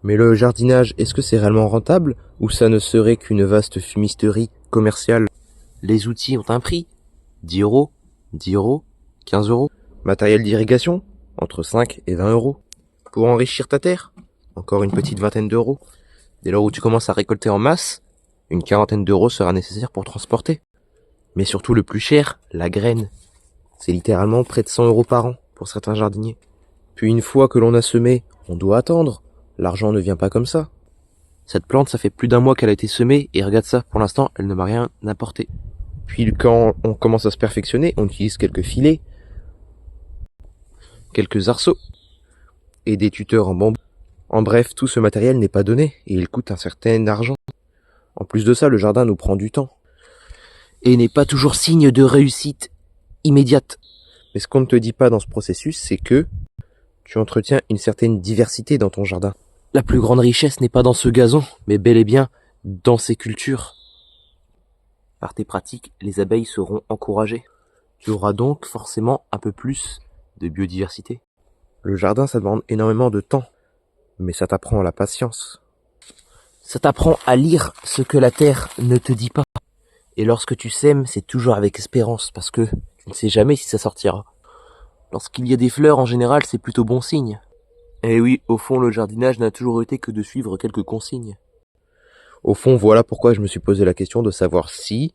Mais le jardinage, est-ce que c'est réellement rentable ou ça ne serait qu'une vaste fumisterie commerciale? Les outils ont un prix. 10 €, 10 €, 15 €. Matériel d'irrigation, entre 5 et 20 euros. Pour enrichir ta terre, encore une petite vingtaine d'euros. Dès lors où tu commences à récolter en masse, une quarantaine d'euros sera nécessaire pour transporter. Mais surtout le plus cher, la graine. C'est littéralement près de 100 euros par an pour certains jardiniers. Puis une fois que l'on a semé, on doit attendre. L'argent ne vient pas comme ça. Cette plante, ça fait plus d'un mois qu'elle a été semée et regarde ça, pour l'instant, elle ne m'a rien apporté. Puis quand on commence à se perfectionner, on utilise quelques filets, quelques arceaux et des tuteurs en bambou. En bref, tout ce matériel n'est pas donné et il coûte un certain argent. En plus de ça, le jardin nous prend du temps. Et n'est pas toujours signe de réussite immédiate. Mais ce qu'on ne te dit pas dans ce processus, c'est que tu entretiens une certaine diversité dans ton jardin. La plus grande richesse n'est pas dans ce gazon, mais bel et bien dans ces cultures. Par tes pratiques, les abeilles seront encouragées. Tu auras donc forcément un peu plus de biodiversité. Le jardin, ça demande énormément de temps, mais ça t'apprend la patience. Ça t'apprend à lire ce que la terre ne te dit pas. Et lorsque tu sèmes, c'est toujours avec espérance, parce que tu ne sais jamais si ça sortira. Lorsqu'il y a des fleurs, en général, c'est plutôt bon signe. Et oui, au fond, le jardinage n'a toujours été que de suivre quelques consignes. Au fond, voilà pourquoi je me suis posé la question de savoir si